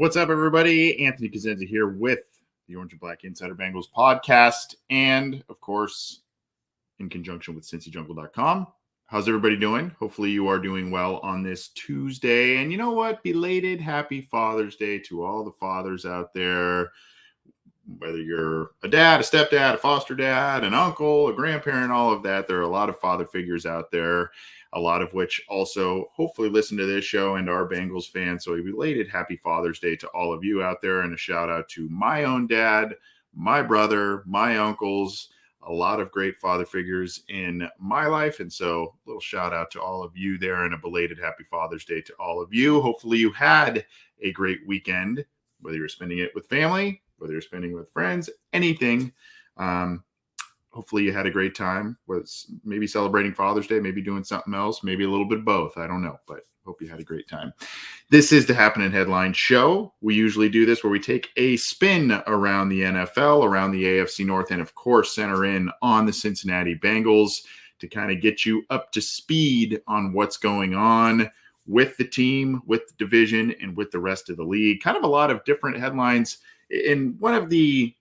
What's up, everybody? Anthony Cosenza here with the Orange and Black Insider Bengals podcast, and of course, in conjunction with CincyJungle.com. How's everybody doing? Hopefully you are doing well on this Tuesday. And you know what? Belated happy Father's Day to all the fathers out there. Whether you're a dad, a stepdad, a foster dad, an uncle, a grandparent, all of that. There are a lot of father figures out there, a lot of which also hopefully listen to this show and are Bengals fans. So a belated happy Father's Day to all of you out there, and a shout out to my own dad, my brother, my uncles, a lot of great father figures in my life. And so a little shout out to all of you there, and a belated happy Father's Day to all of you. Hopefully you had a great weekend, whether you're spending it with family, whether you're spending with friends, anything. Hopefully you had a great time. Was maybe celebrating Father's Day, maybe doing something else, maybe a little bit of both. I don't know, but hope you had a great time. This is the Happenin Headlines show. We usually do this where we take a spin around the NFL, around the AFC North, and of course center in on the Cincinnati Bengals to kind of get you up to speed on what's going on with the team, with the division, and with the rest of the league. Kind of a lot of different headlines in one of the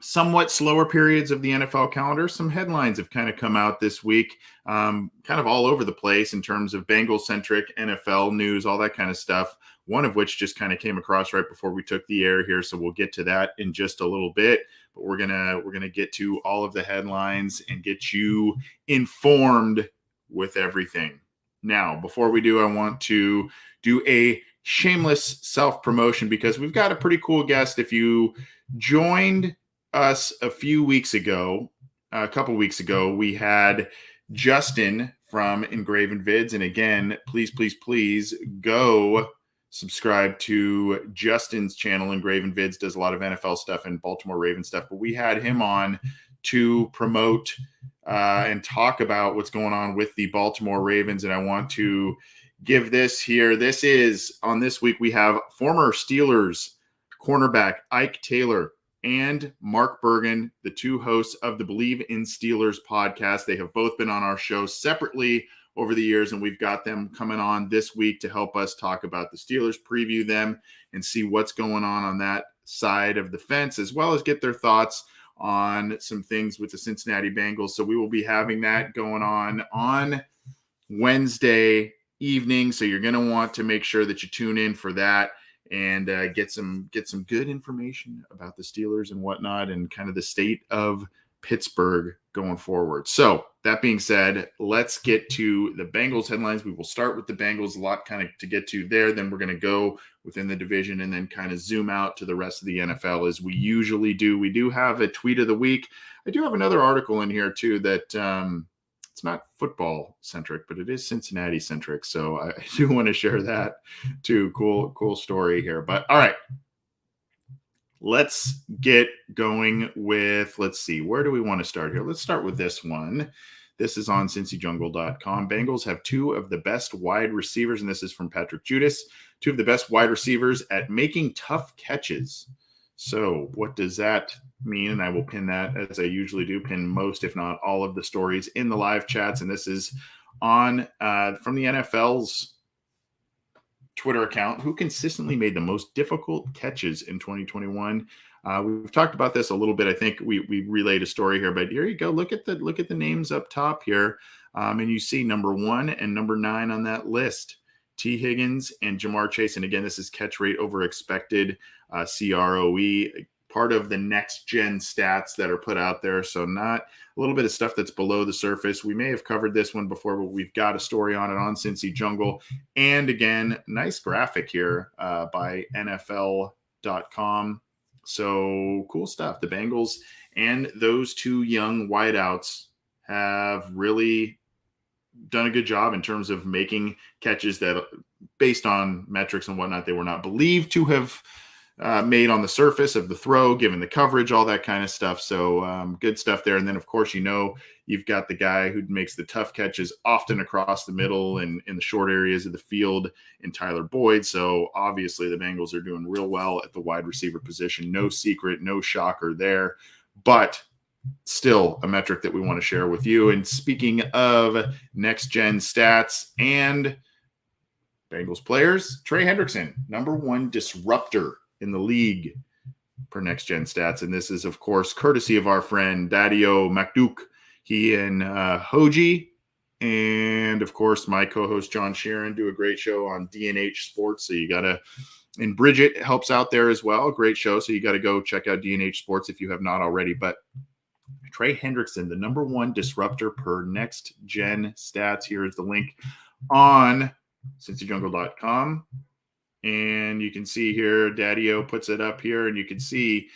somewhat slower periods of the NFL calendar. Some headlines have kind of come out this week, kind of all over the place in terms of Bengal-centric NFL news, all that kind of stuff, one of which just kind of came across right before we took the air here, so we'll get to that in just a little bit. But we're gonna get to all of the headlines and get you informed with everything. Now, before we do, I want to do a shameless self-promotion because we've got a pretty cool guest. If you joined us a couple weeks ago, we had Justin from Engraven Vids. And again, please go subscribe to Justin's channel. Engraven Vids does a lot of NFL stuff and Baltimore Ravens stuff, but we had him on to promote and talk about what's going on with the Baltimore Ravens. And I want to give this here. This is on this week. We have former Steelers cornerback Ike Taylor and Mark Bergen, the two hosts of the Believe in Steelers podcast. They have both been on our show separately over the years, and we've got them coming on this week to help us talk about the Steelers, preview them, and see what's going on that side of the fence, as well as get their thoughts on some things with the Cincinnati Bengals. So we will be having that going on Wednesday evening. So you're going to want to make sure that you tune in for that and get some good information about the Steelers and whatnot, and kind of the state of Pittsburgh going forward. So that being said, let's get to the Bengals headlines. We will start with the Bengals, a lot kind of to get to there. Then we're going to go within the division and then kind of zoom out to the rest of the NFL as we usually do. We do have a tweet of the week. I do have another article in here too that it's not football centric, but it is Cincinnati centric. So I do want to share that too. Cool story here. But all right, let's get going with, let's see, where do we want to start here? Let's start with this one. This is on CincyJungle.com. Bengals have two of the best wide receivers, and this is from Patrick Judas, two of the best wide receivers at making tough catches. So what does that mean? And I will pin that, as I usually do, pin most, if not all, of the stories in the live chats. And this is on from the NFL's Twitter account, who consistently made the most difficult catches in 2021. We've talked about this a little bit. I think we relayed a story here, but here you go. Look at the names up top here, and you see number 1 and number 9 on that list. T. Higgins and Jamar Chase. And again, this is catch rate over expected, CROE, part of the next gen stats that are put out there. So not a little bit of stuff that's below the surface. We may have covered this one before, but we've got a story on it on Cincy Jungle. And again, nice graphic here by NFL.com. So cool stuff. The Bengals and those two young wideouts have really done a good job in terms of making catches that, based on metrics and whatnot, they were not believed to have made on the surface of the throw, given the coverage, all that kind of stuff. So good stuff there. And then, of course, you've got the guy who makes the tough catches often across the middle and in the short areas of the field in Tyler Boyd. So obviously the Bengals are doing real well at the wide receiver position. No secret, no shocker there. But still a metric that we want to share with you. And speaking of next gen stats and Bengals players, Trey Hendrickson, number 1 disruptor in the league per Next Gen Stats. And this is, of course, courtesy of our friend Daddy-O McDuke. He and Hoji, and, of course, my co-host John Sheeran do a great show on D&H Sports. So you got to, and Bridget helps out there as well. Great show. So you got to go check out D&H Sports if you have not already. But Trey Hendrickson, the number 1 disruptor per Next Gen Stats. Here is the link on CincyJungle.com. And you can see here, Daddy-O puts it up here, and you can see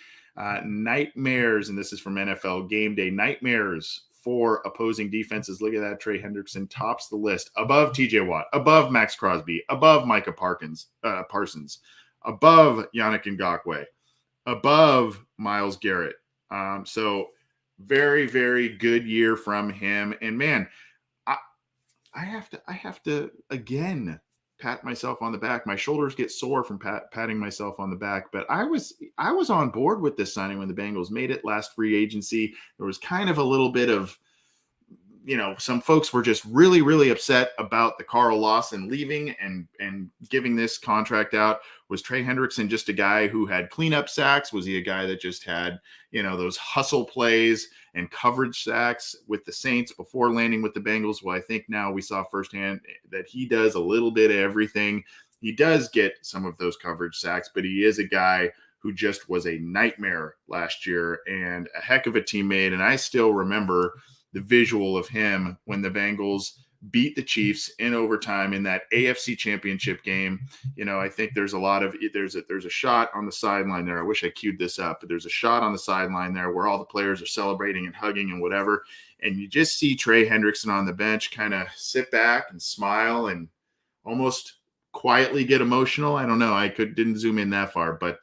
nightmares, and this is from NFL Game Day, nightmares for opposing defenses. Look at that. Trey Hendrickson tops the list, above TJ Watt, above Max Crosby, above Micah Parsons, above Yannick Ngakoue, above Myles Garrett. So very, very good year from him. And man, I have to again pat myself on the back. My shoulders get sore from patting myself on the back, but I was on board with this signing when the Bengals made it last free agency. There was kind of a little bit of, some folks were just really, really upset about the Carl Lawson leaving and giving this contract out. Was Trey Hendrickson just a guy who had cleanup sacks? Was he a guy that just had, those hustle plays and coverage sacks with the Saints before landing with the Bengals? Well, I think now we saw firsthand that he does a little bit of everything. He does get some of those coverage sacks, but he is a guy who just was a nightmare last year and a heck of a teammate. And I still remember the visual of him when the Bengals beat the Chiefs in overtime in that AFC Championship game. I think there's a shot on the sideline there. I wish I queued this up, but there's a shot on the sideline there where all the players are celebrating and hugging and whatever. And you just see Trey Hendrickson on the bench kind of sit back and smile and almost quietly get emotional. I don't know. I didn't zoom in that far, but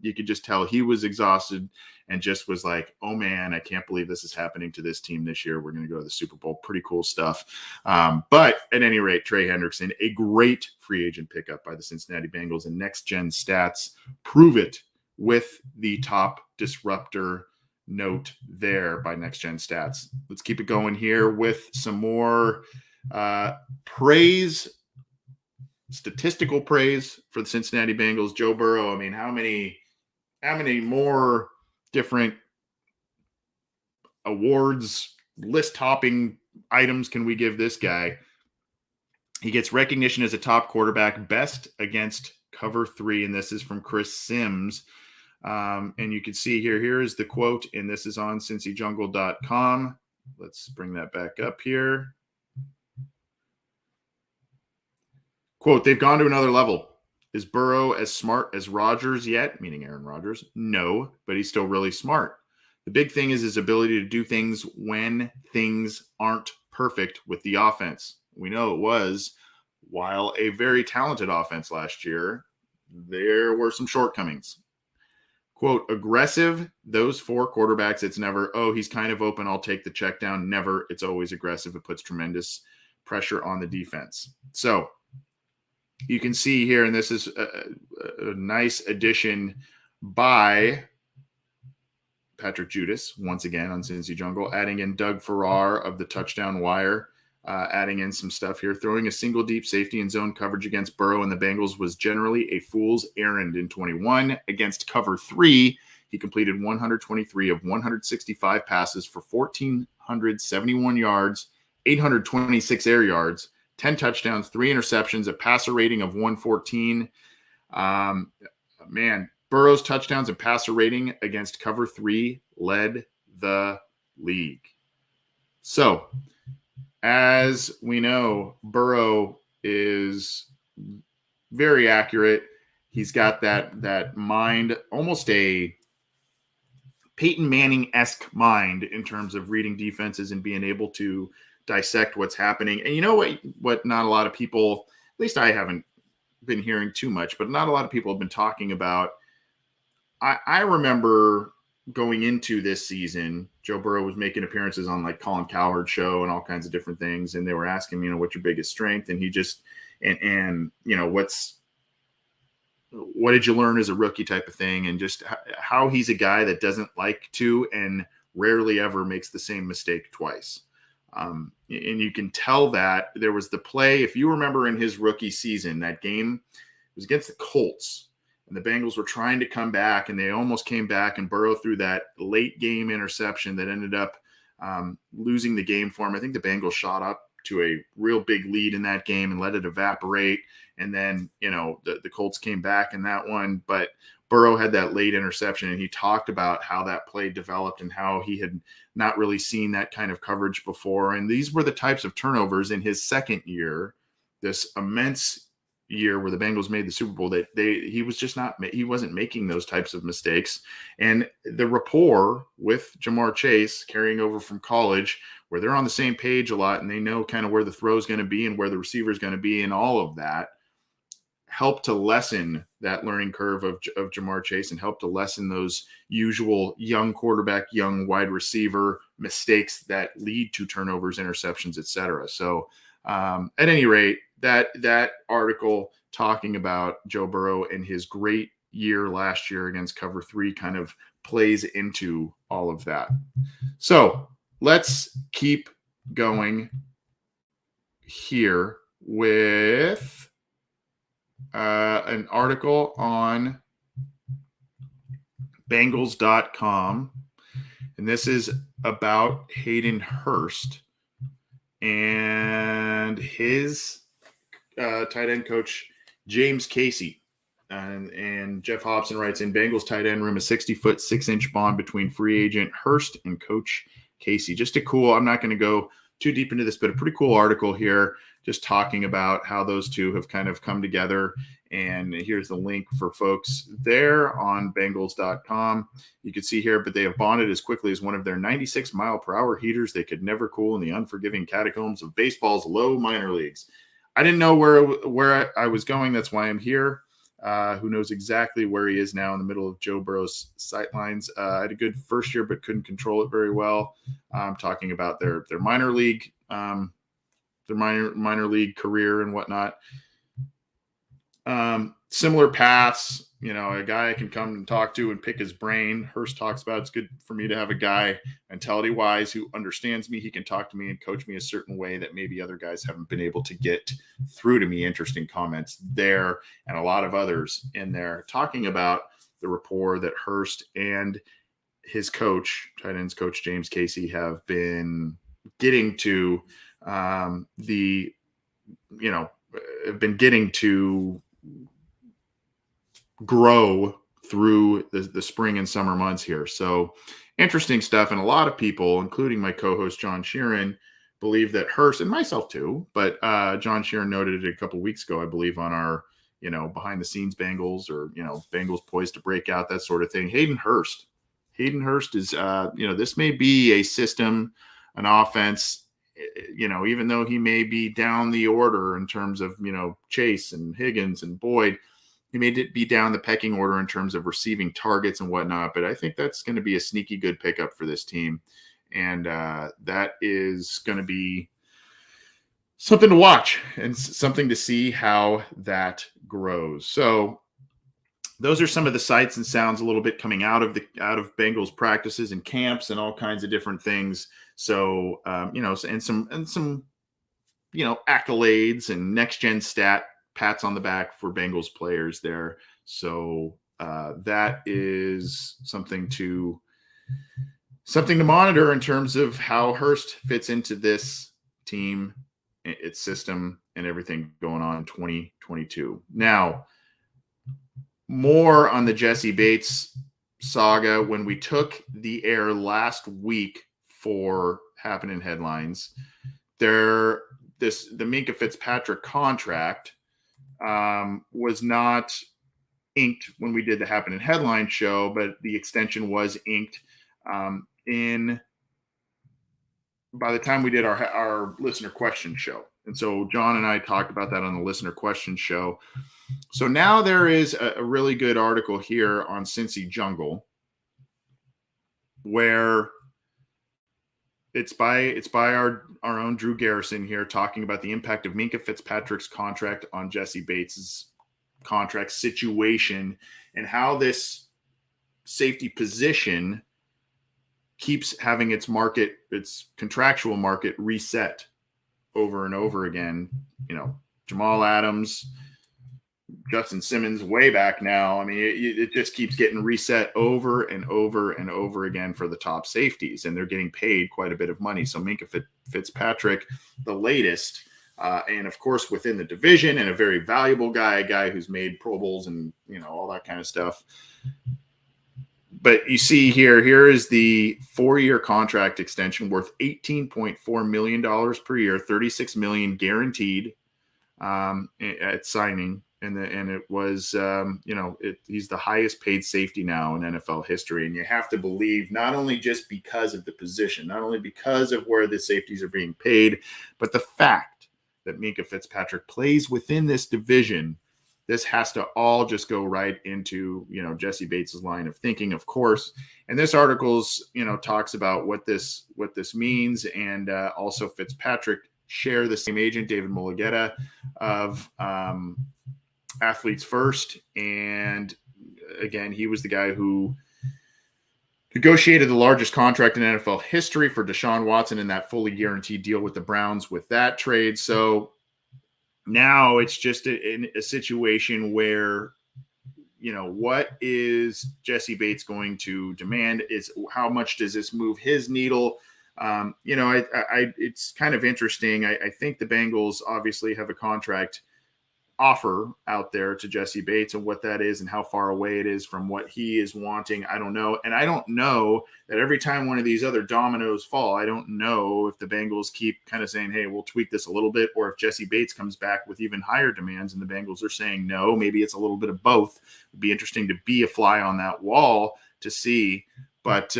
you could just tell he was exhausted and just was like, oh man, I can't believe this is happening to this team this year. We're going to go to the Super Bowl. Pretty cool stuff. But at any rate, Trey Hendrickson, a great free agent pickup by the Cincinnati Bengals, and Next Gen Stats prove it with the top disruptor note there by Next Gen Stats. Let's keep it going here with some more praise, statistical praise for the Cincinnati Bengals. Joe Burrow, I mean, how many more different awards, list-topping items can we give this guy? He gets recognition as a top quarterback, best against cover 3, and this is from Chris Sims. And you can see here is the quote, and this is on CincyJungle.com. Let's bring that back up here. Quote, they've gone to another level. Is Burrow as smart as Rodgers yet? Meaning Aaron Rodgers? No, but he's still really smart. The big thing is his ability to do things when things aren't perfect with the offense. We know it was, while a very talented offense last year, there were some shortcomings. Quote, aggressive, those 4 quarterbacks, it's never, oh, he's kind of open, I'll take the check down. Never. It's always aggressive. It puts tremendous pressure on the defense. So you can see here, and this is a nice addition by Patrick Judas, once again on Cincy Jungle, adding in Doug Farrar of the Touchdown Wire, adding in some stuff here. Throwing a single deep safety and zone coverage against Burrow and the Bengals was generally a fool's errand in 21. Against cover 3, he completed 123 of 165 passes for 1,471 yards, 826 air yards, 10 touchdowns, 3 interceptions, a passer rating of 114. Burrow's touchdowns and passer rating against cover 3 led the league. So, as we know, Burrow is very accurate. He's got that mind, almost a Peyton Manning-esque mind in terms of reading defenses and being able to dissect what's happening. And you know what not a lot of people, at least I haven't been hearing too much, but not a lot of people have been talking about. I remember going into this season, Joe Burrow was making appearances on like Colin Cowherd's show and all kinds of different things. And they were asking him, what's your biggest strength? And he just, and what did you learn as a rookie type of thing? And just how he's a guy that doesn't like to and rarely ever makes the same mistake twice. And you can tell that there was the play, if you remember in his rookie season, that game was against the Colts, and the Bengals were trying to come back, and they almost came back, and Burrow threw that late game interception that ended up losing the game for him. I think the Bengals shot up to a real big lead in that game and let it evaporate. And then, the Colts came back in that one, but Burrow had that late interception, and he talked about how that play developed and how he had not really seen that kind of coverage before. And these were the types of turnovers in his second year, this immense year where the Bengals made the Super Bowl, that he wasn't making those types of mistakes. And the rapport with Jamar Chase carrying over from college, where they're on the same page a lot and they know kind of where the throw is going to be and where the receiver is going to be and all of that, help to lessen that learning curve of Jamar Chase and help to lessen those usual young quarterback, young wide receiver mistakes that lead to turnovers, interceptions, etc. So at any rate, that article talking about Joe Burrow and his great year last year against Cover 3 kind of plays into all of that. So let's keep going here with an article on Bengals.com, and this is about Hayden Hurst and his tight end coach, James Casey. And Jeff Hobson writes, in Bengals tight end room, a 60-foot, 6-inch bond between free agent Hurst and Coach Casey. Just a cool, I'm not going to go too deep into this, but a pretty cool article here, just talking about how those two have kind of come together. And here's the link for folks there on Bengals.com. You can see here, but they have bonded as quickly as one of their 96-mile-per-hour heaters they could never cool in the unforgiving catacombs of baseball's low minor leagues. I didn't know where I was going. That's why I'm here. Who knows exactly where he is now in the middle of Joe Burrow's sightlines. I had a good first year, but couldn't control it very well. Talking about their minor league, their minor league career and whatnot. Similar paths, a guy I can come and talk to and pick his brain. Hurst talks about it's good for me to have a guy mentality-wise who understands me. He can talk to me and coach me a certain way that maybe other guys haven't been able to get through to me. Interesting comments there, and a lot of others in there talking about the rapport that Hurst and his coach, tight ends coach James Casey, have been getting to have been getting to grow through the spring and summer months here. So interesting stuff. And a lot of people, including my co-host John Sheeran, believe that Hurst, and myself too, but John Sheeran noted it a couple of weeks ago, I believe, on our, behind the scenes Bengals, or, Bengals poised to break out, that sort of thing. Hayden Hurst is, this may be a system, an offense, even though he may be down the order in terms of, Chase and Higgins and Boyd, he may be down the pecking order in terms of receiving targets and whatnot, but I think that's going to be a sneaky good pickup for this team. And that is going to be something to watch and something to see how that grows. So those are some of the sights and sounds a little bit coming out of Bengals practices and camps and all kinds of different things. So, and some accolades and next gen stat pats on the back for Bengals players there. So that is something to monitor in terms of how Hurst fits into this team, its system, and everything going on in 2022. Now, more on the Jesse Bates saga. When we took the air last week for Happenin Headlines, the Minkah Fitzpatrick contract was not inked when we did the Happenin Headline show, but the extension was inked by the time we did our listener question show. And so John and I talked about that on the listener question show. So now there is a really good article here on Cincy Jungle where it's by our own Drew Garrison here, talking about the impact of Minkah Fitzpatrick's contract on Jesse Bates's contract situation and how this safety position keeps having its contractual market reset over and over again. Jamal Adams, Justin Simmons way back now. I mean, it just keeps getting reset over and over and over again for the top safeties, and they're getting paid quite a bit of money. So Minkah Fitzpatrick, the latest, and of course within the division, and a very valuable guy, a guy who's made Pro Bowls and all that kind of stuff. But you see here is the 4-year contract extension worth $18.4 million per year, $36 million guaranteed at signing. And it was, he's the highest paid safety now in NFL history. And you have to believe, not only just because of the position, not only because of where the safeties are being paid, but the fact that Minkah Fitzpatrick plays within this division. This has to all just go right into, Jesse Bates' line of thinking, of course. And this article's, talks about what this means. And also Fitzpatrick share the same agent, David Mulugeta of Athletes First. And again, he was the guy who negotiated the largest contract in NFL history for Deshaun Watson in that fully guaranteed deal with the Browns with that trade. So now it's just a situation where, what is Jesse Bates going to demand? Is how much does this move his needle? It's kind of interesting. I think the Bengals obviously have a contract offer out there to Jesse Bates, and what that is and how far away it is from what he is wanting, I don't know. And I don't know that every time one of these other dominoes fall, I don't know if the Bengals keep kind of saying, hey, we'll tweak this a little bit, or if Jesse Bates comes back with even higher demands and the Bengals are saying no. Maybe it's a little bit of both. It'd be interesting to be a fly on that wall to see. But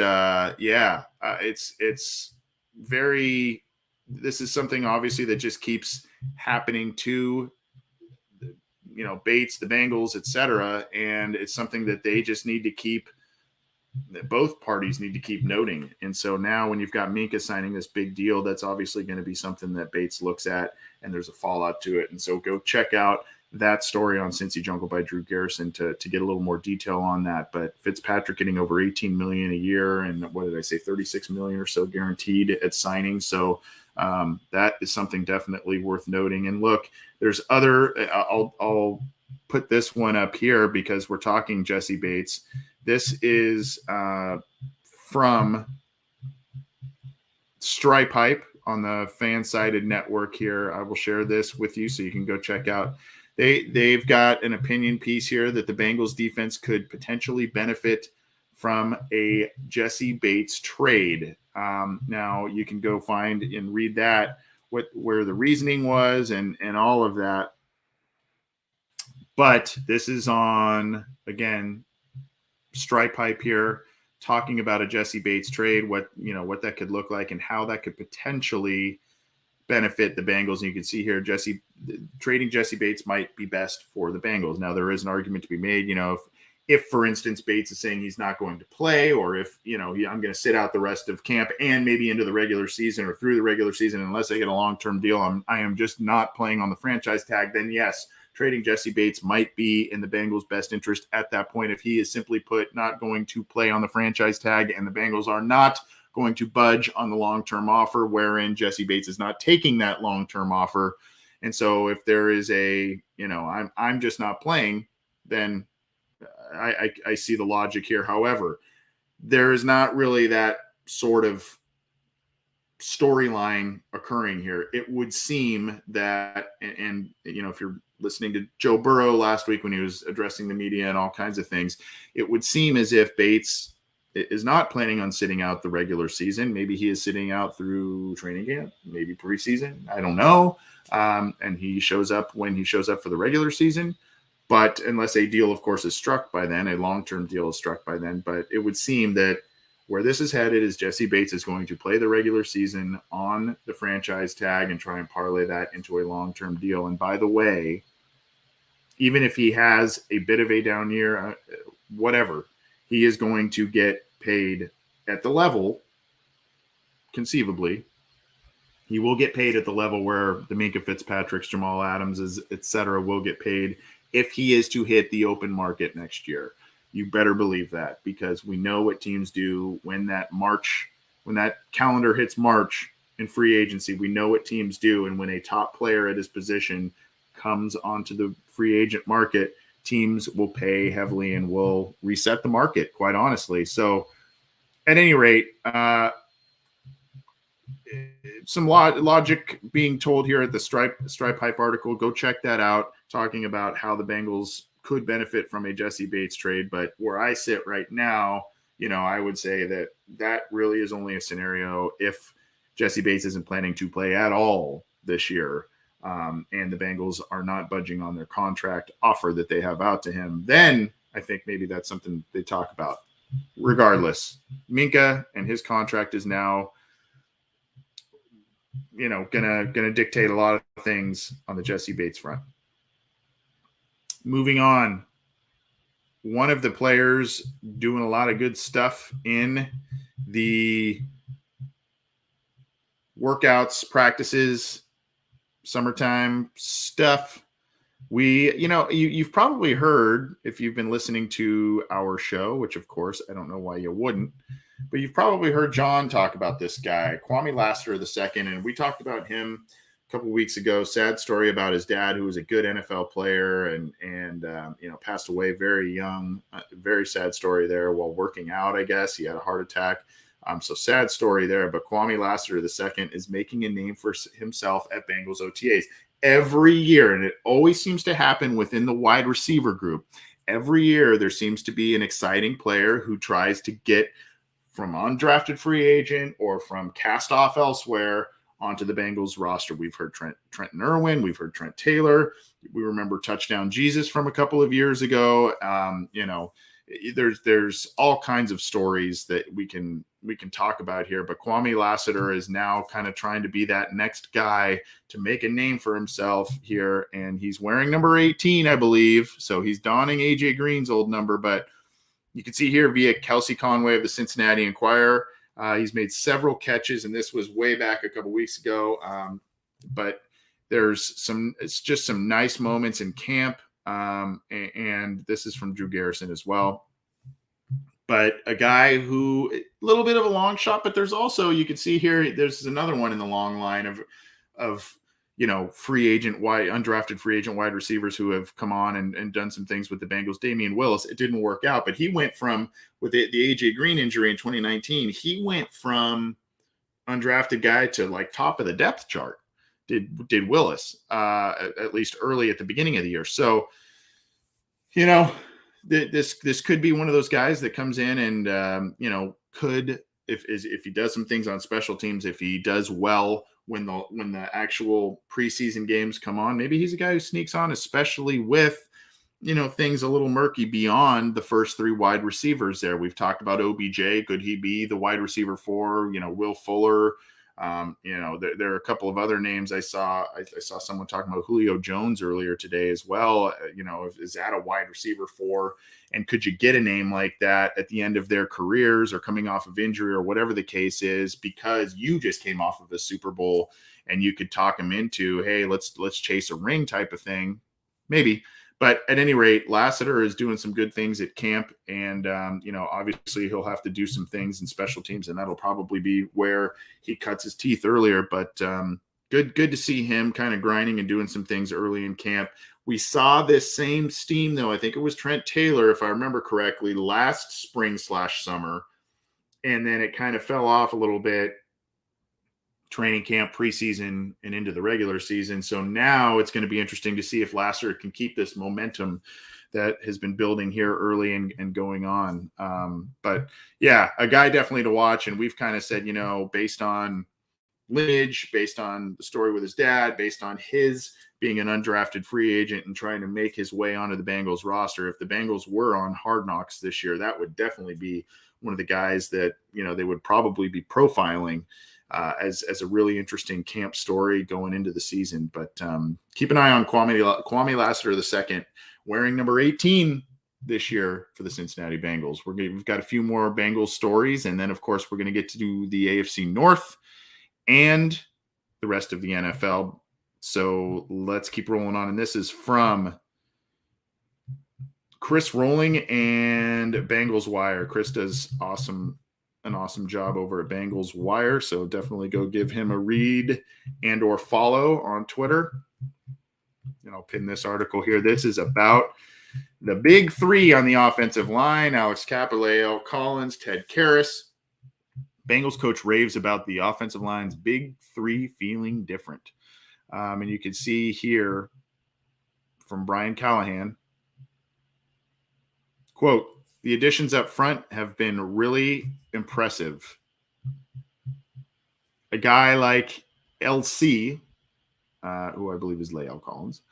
it's very, this is something obviously that just keeps happening to Bates, the Bengals, etc. And it's something that they just need to keep, that both parties need to keep noting. And so now when you've got Minkah signing this big deal, that's obviously going to be something that Bates looks at, and there's a fallout to it. And so go check out that story on Cincy Jungle by Drew Garrison to get a little more detail on that. But Fitzpatrick getting over $18 million a year, and what did I say, $36 million or so guaranteed at signing. So that is something definitely worth noting. And look, there's other, I'll put this one up here because we're talking Jesse Bates. This is from Stripe Hype on the fan-sided network here. I will share this with you so you can go check out. They've got an opinion piece here that the Bengals defense could potentially benefit from a Jesse Bates trade. Now you can go find and read that, where the reasoning was and all of that. But this is on, again, Stripe Hype here, talking about a Jesse Bates trade, what that could look like and how that could potentially benefit the Bengals. And you can see here, trading Jesse Bates might be best for the Bengals. Now there is an argument to be made, if for instance, Bates is saying he's not going to play, or if, I'm going to sit out the rest of camp and maybe into the regular season or through the regular season, unless I get a long-term deal, I am just not playing on the franchise tag, then yes, trading Jesse Bates might be in the Bengals' best interest at that point. If he is simply put not going to play on the franchise tag and the Bengals are not going to budge on the long-term offer, wherein Jesse Bates is not taking that long-term offer. And so if there is I'm just not playing, then I see the logic here. However, there is not really that sort of storyline occurring here. It would seem that, and if you're listening to Joe Burrow last week when he was addressing the media and all kinds of things, it would seem as if Bates is not planning on sitting out the regular season. Maybe he is sitting out through training camp, maybe preseason. I don't know. And he shows up when he shows up for the regular season. But unless a deal, of course, is struck by then, a long-term deal is struck by then. But it would seem that where this is headed is Jesse Bates is going to play the regular season on the franchise tag and try and parlay that into a long-term deal. And by the way, even if he has a bit of a down year, whatever, he is going to get paid at the level, conceivably. He will get paid at the level where the Minkah Fitzpatricks, Jamal Adams, et cetera, will get paid if he is to hit the open market next year. You better believe that, because we know what teams do when that March when that calendar hits March in free agency, we know what teams do. And when a top player at his position comes onto the free agent market, teams will pay heavily and will reset the market, quite honestly. So at any rate, some logic being told here at the Stripe Hype article. Go check that out, talking about how the Bengals could benefit from a Jesse Bates trade. But where I sit right now, I would say that really is only a scenario if Jesse Bates isn't planning to play at all this year, and the Bengals are not budging on their contract offer that they have out to him. Then I think maybe that's something they talk about. Regardless, Minka and his contract is now gonna dictate a lot of things on the Jesse Bates front. Moving on, one of the players doing a lot of good stuff in the workouts, practices, summertime stuff. You've probably heard, if you've been listening to our show, which of course I don't know why you wouldn't, but you've probably heard John talk about this guy, Kwame Lassiter II, and we talked about him a couple of weeks ago. Sad story about his dad, who was a good NFL player and passed away very young. Very sad story there while working out, I guess. He had a heart attack. So sad story there. But Kwame Lassiter II is making a name for himself at Bengals OTAs every year, and it always seems to happen within the wide receiver group. Every year there seems to be an exciting player who tries to get from undrafted free agent or from cast off elsewhere onto the Bengals roster. We've heard Trenton Irwin. We've heard Trent Taylor. We remember Touchdown Jesus from a couple of years ago. There's all kinds of stories that we can talk about here, but Kwame Lassiter is now kind of trying to be that next guy to make a name for himself here. And he's wearing number 18, I believe. So he's donning AJ Green's old number, but you can see here via Kelsey Conway of the Cincinnati Enquirer, he's made several catches, and this was way back a couple weeks ago. But it's just some nice moments in camp. And this is from Drew Garrison as well. But a guy who a little bit of a long shot, but there's also, you can see here, there's another one in the long line of undrafted free agent wide receivers who have come on and done some things with the Bengals. Damian Willis, it didn't work out, but he went from, with the AJ Green injury in 2019, he went from undrafted guy to like top of the depth chart. Did Willis, at least early at the beginning of the year. So, this could be one of those guys that comes in and, could, if he does some things on special teams, if he does well when the actual preseason games come on, maybe he's a guy who sneaks on, especially with, things a litlittle murky beyond the first three wide receivers there. We've talked about OBJ. Could he be the wide receiver for, Will Fuller? There are a couple of other names I saw someone talking about Julio Jones earlier today as well. Is that a wide receiver for, and could you get a name like that at the end of their careers or coming off of injury or whatever the case is, because you just came off of a Super Bowl and you could talk them into, hey, let's chase a ring type of thing, maybe. But at any rate, Lassiter is doing some good things at camp, and obviously he'll have to do some things in special teams, and that'll probably be where he cuts his teeth earlier. But good to see him kind of grinding and doing some things early in camp. We saw this same steam, though. I think it was Trent Taylor, if I remember correctly, last spring/summer, and then it kind of fell off a little bit. Training camp, preseason, and into the regular season. So now it's going to be interesting to see if Lassiter can keep this momentum that has been building here early and going on. But yeah, a guy definitely to watch. And we've kind of said, based on lineage, based on the story with his dad, based on his being an undrafted free agent and trying to make his way onto the Bengals roster, if the Bengals were on Hard Knocks this year, that would definitely be one of the guys that, they would probably be profiling as a really interesting camp story going into the season. But keep an eye on Kwame Lassiter II, wearing number 18 this year for the Cincinnati Bengals. We've got a few more Bengals stories, and then, of course, we're going to get to do the AFC North and the rest of the NFL. So let's keep rolling on. And this is from Chris Rolling and Bengals Wire. Chris does awesome an awesome job over at Bengals Wire. So definitely go give him a read and or follow on Twitter. And I'll pin this article here. This is about the big three on the offensive line: Alex Cappa, La'el Collins, Ted Karras. Bengals coach raves about the offensive line's big three feeling different. And you can see here from Brian Callahan, quote, "The additions up front have been really impressive. A guy like LC, who I believe is La'el Collins,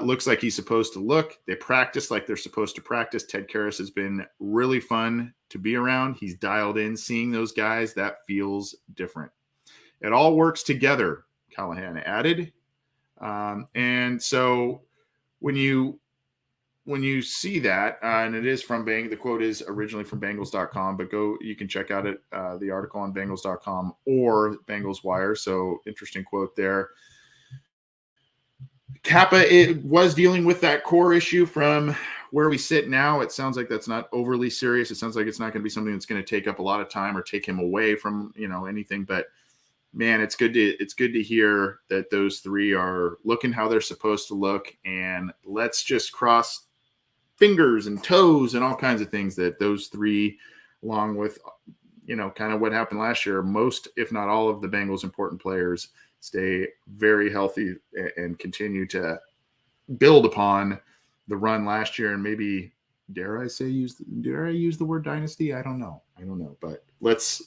looks like he's supposed to look. They practice like they're supposed to practice. Ted Karras has been really fun to be around. He's dialed in. Seeing those guys, that feels different. It all works together," Callahan added. And so when you see that, and it is from the quote is originally from Bengals.com, but you can check out the article on Bengals.com or Bengals Wire. So interesting quote there. Kappa, it was dealing with that core issue from where we sit now. It sounds like that's not overly serious. It sounds like it's not going to be something that's going to take up a lot of time or take him away from, anything. But man, it's good to hear that those three are looking how they're supposed to look. And let's just cross fingers and toes and all kinds of things that those three, along with, kind of what happened last year, most, if not all of the Bengals' important players stay very healthy and continue to build upon the run last year. And maybe, dare I use the word dynasty? I don't know. But let's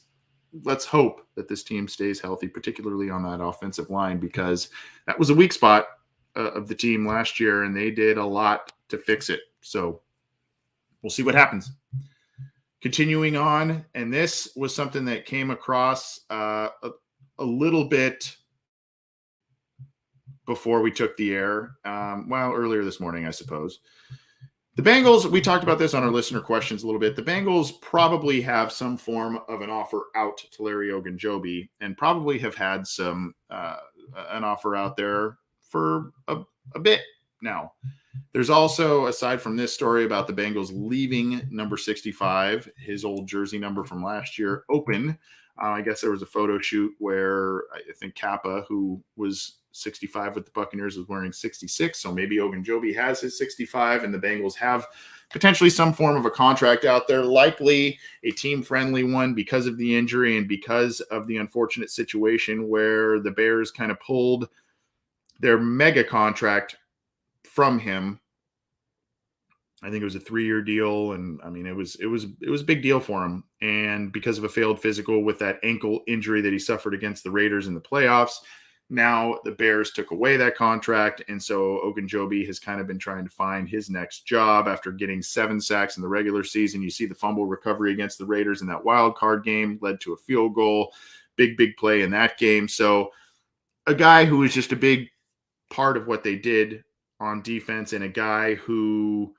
hope that this team stays healthy, particularly on that offensive line, because that was a weak spot of the team last year, and they did a lot to fix it. So we'll see what happens. Continuing on, and this was something that came across a little bit before we took the air, earlier this morning, I suppose. The Bengals, we talked about this on our listener questions a little bit. The Bengals probably have some form of an offer out to Larry Ogunjobi, and probably have had an offer out there for a bit now. There's also, aside from this story about the Bengals leaving number 65, his old jersey number from last year, open. I guess there was a photo shoot where I think Kappa, who was 65 with the Buccaneers, was wearing 66. So maybe Ogunjobi has his 65, and the Bengals have potentially some form of a contract out there, likely a team-friendly one because of the injury and because of the unfortunate situation where the Bears kind of pulled their mega contract from him. I think it was a 3-year deal, and I mean it was a big deal for him. And because of a failed physical with that ankle injury that he suffered against the Raiders in the playoffs, now the Bears took away that contract, and so Ogunjobi has kind of been trying to find his next job after getting 7 sacks in the regular season. You see the fumble recovery against the Raiders in that wild card game led to a field goal, big play in that game. So a guy who was just a big part of what they did on defense, and a guy who,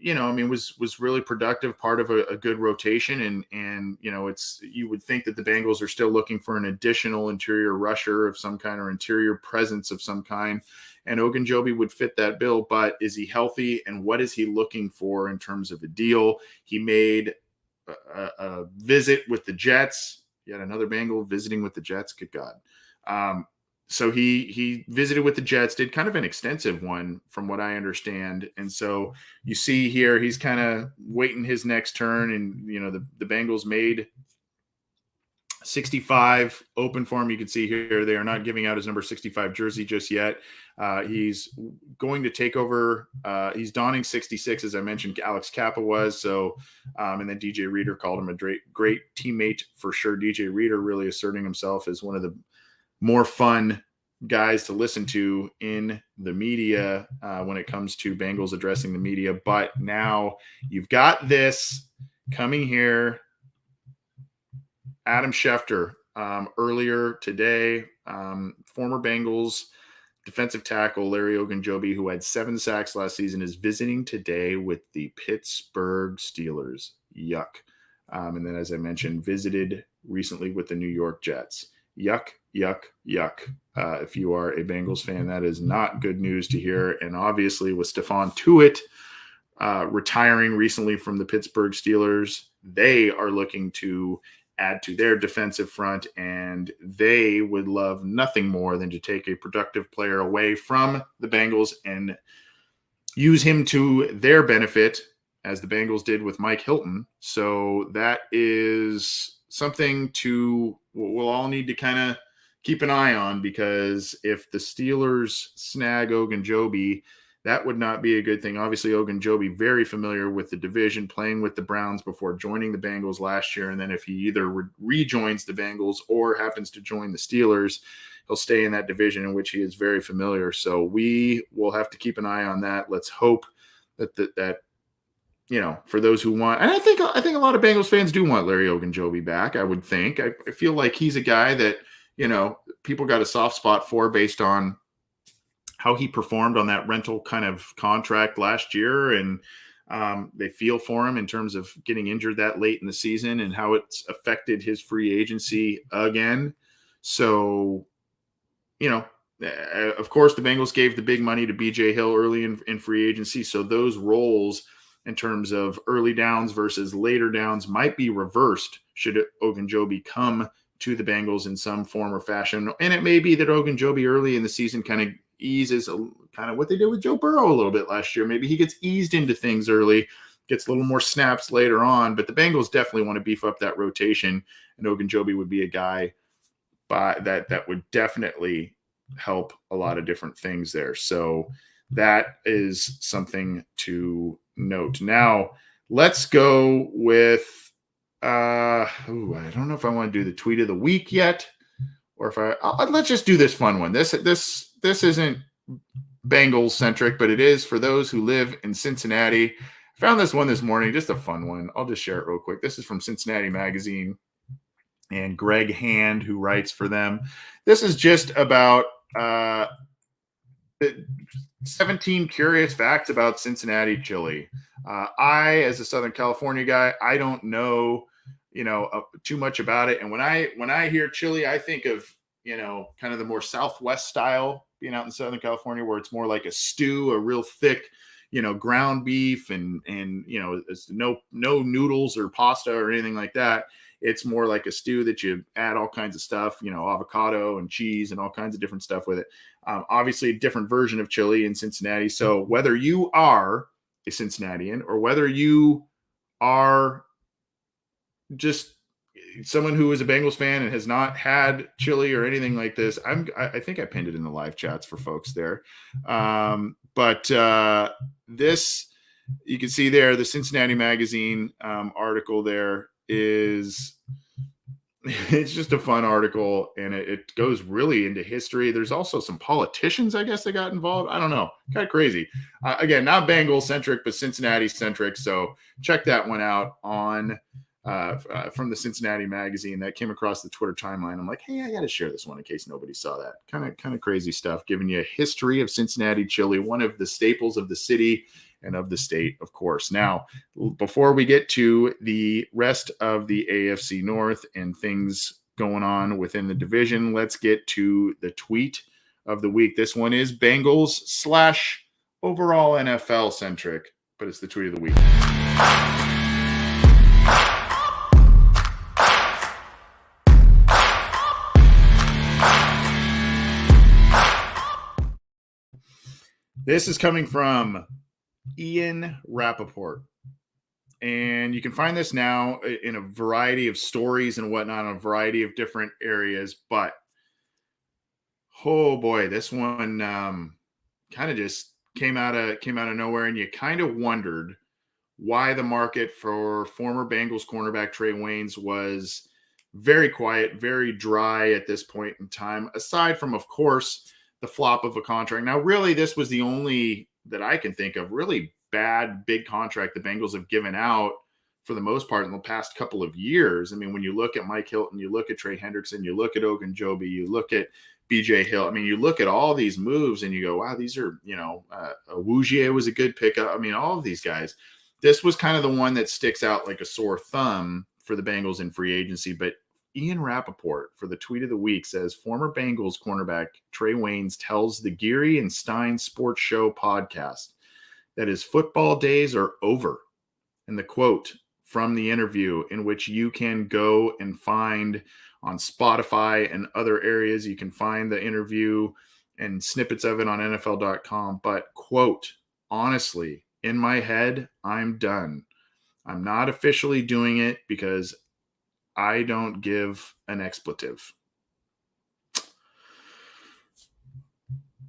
was really productive, part of a good rotation. And you would think that the Bengals are still looking for an additional interior rusher of some kind or interior presence of some kind. And Ogunjobi would fit that bill, but is he healthy? And what is he looking for in terms of a deal? He made a visit with the Jets, yet another Bengal visiting with the Jets. Good God. So he visited with the Jets, did kind of an extensive one from what I understand. And so you see here, he's kind of waiting his next turn. And, the Bengals made 65 open for him. You can see here, they are not giving out his number 65 jersey just yet. He's going to take over. He's donning 66, as I mentioned, Alex Kappa was. So, and then DJ Reader called him a great teammate for sure. DJ Reader really asserting himself as one of the more fun guys to listen to in the media when it comes to Bengals addressing the media. But now you've got this coming here. Adam Schefter, earlier today, former Bengals defensive tackle Larry Ogunjobi, who had 7 sacks last season, is visiting today with the Pittsburgh Steelers. Yuck. And then, as I mentioned, visited recently with the New York Jets. Yuck, yuck, yuck. If you are a Bengals fan, that is not good news to hear. And obviously with Stephon Tuitt retiring recently from the Pittsburgh Steelers. They are looking to add to their defensive front, and they would love nothing more than to take a productive player away from the Bengals and use him to their benefit, as the Bengals did with Mike Hilton. So that is something we'll all need to kind of keep an eye on, because if the Steelers snag Ogunjobi, that would not be a good thing. Obviously, Ogunjobi, very familiar with the division, playing with the Browns before joining the Bengals last year. And then if he either rejoins the Bengals or happens to join the Steelers, he'll stay in that division in which he is very familiar. So we will have to keep an eye on that. Let's hope that for those who want, and I think a lot of Bengals fans do want Larry Ogunjobi back. I would think. I feel like he's a guy that people got a soft spot for based on how he performed on that rental kind of contract last year, and they feel for him in terms of getting injured that late in the season and how it's affected his free agency again. So, of course, the Bengals gave the big money to BJ Hill early in free agency. So those roles in terms of early downs versus later downs might be reversed should Ogunjobi come to the Bengals in some form or fashion. And it may be that Ogunjobi early in the season kind of eases kind of what they did with Joe Burrow a little bit last year. Maybe he gets eased into things early, gets a little more snaps later on, but the Bengals definitely want to beef up that rotation, and Ogunjobi would be a guy that would definitely help a lot of different things there. So that is something to note. Now, let's go with I don't know if I want to do the tweet of the week yet, or if let's just do this fun one. This isn't Bengals centric, but it is for those who live in Cincinnati. I found this one this morning, just a fun one. I'll just share it real quick. This is from Cincinnati Magazine and Greg Hand, who writes for them. This is just about 17 curious facts about Cincinnati chili. I, as a Southern California guy, I don't know, too much about it. And when I hear chili, I think of, kind of the more Southwest style, being out in Southern California, where it's more like a stew, a real thick, ground beef and it's no noodles or pasta or anything like that. It's more like a stew that you add all kinds of stuff, avocado and cheese and all kinds of different stuff with it. Obviously a different version of chili in Cincinnati. So whether you are a Cincinnatian or whether you are just someone who is a Bengals fan and has not had chili or anything like this, I think I pinned it in the live chats for folks there. But this, you can see there, the Cincinnati Magazine article there is, it's just a fun article, and it goes really into history. There's also some politicians, I guess, that got involved. I don't know, kind of crazy. Again, not Bengals centric, but Cincinnati centric. So check that one out on from the Cincinnati Magazine. That came across the Twitter timeline. I'm like, hey, I got to share this one in case nobody saw that. Kind of crazy stuff, giving you a history of Cincinnati chili, one of the staples of the city and of the state, of course. Now, before we get to the rest of the AFC North and things going on within the division, let's get to the tweet of the week. This one is Bengals / overall NFL centric, but it's the tweet of the week. This is coming from Ian Rappaport. And you can find this now in a variety of stories and whatnot, on a variety of different areas. But, oh boy, this one kind of just came out of nowhere. And you kind of wondered why the market for former Bengals cornerback Trey Waynes was very quiet, very dry at this point in time, aside from, of course, the flop of a contract. Now, really, this was the only that I can think of really bad big contract the Bengals have given out for the most part in the past couple of years. I mean, when you look at Mike Hilton, you look at Trey Hendrickson, you look at Ogunjobi, you look at BJ Hill. I mean, you look at all these moves and you go, wow, these are, Woujier was a good pickup. I mean, all of these guys. This was kind of the one that sticks out like a sore thumb for the Bengals in free agency. But Ian Rappaport, for the tweet of the week, says former Bengals cornerback Trey Waynes tells the Geary and Stein Sports Show podcast that his football days are over. And the quote from the interview, in which you can go and find on Spotify and other areas, you can find the interview and snippets of it on NFL.com. But quote, honestly, in my head, I'm done. I'm not officially doing it because I don't give an expletive.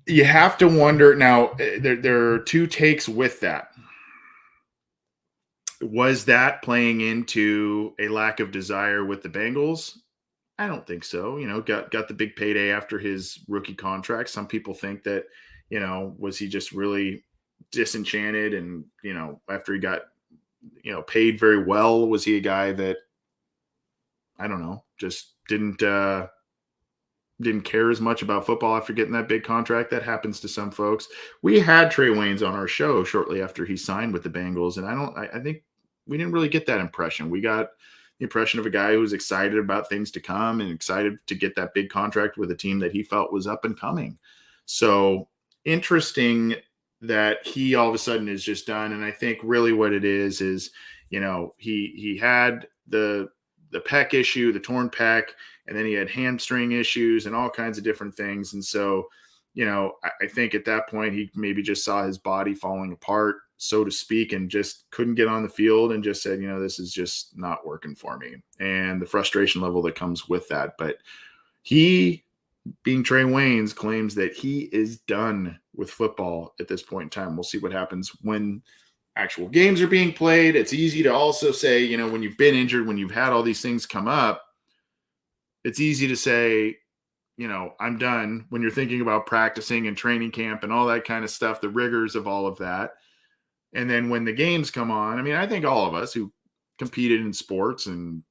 You have to wonder now, there are two takes with that. Was that playing into a lack of desire with the Bengals? I don't think so. Got the big payday after his rookie contract. Some people think that, was he just really disenchanted and, after he got, paid very well, was he a guy that, I don't know, just didn't care as much about football after getting that big contract? That happens to some folks. We had Trey Waynes on our show shortly after he signed with the Bengals, and I think we didn't really get that impression. We got the impression of a guy who was excited about things to come and excited to get that big contract with a team that he felt was up and coming. So interesting that he all of a sudden is just done. And I think really what it is, he had the pec issue, the torn pec, and then he had hamstring issues and all kinds of different things. And so, I think at that point he maybe just saw his body falling apart, so to speak, and just couldn't get on the field and just said, this is just not working for me. And the frustration level that comes with that. But he, being Trey Waynes, claims that he is done with football at this point in time. We'll see what happens when actual games are being played. It's easy to also say, when you've been injured, when you've had all these things come up, it's easy to say, I'm done when you're thinking about practicing and training camp and all that kind of stuff, the rigors of all of that. And then when the games come on, I think all of us who competed in sports and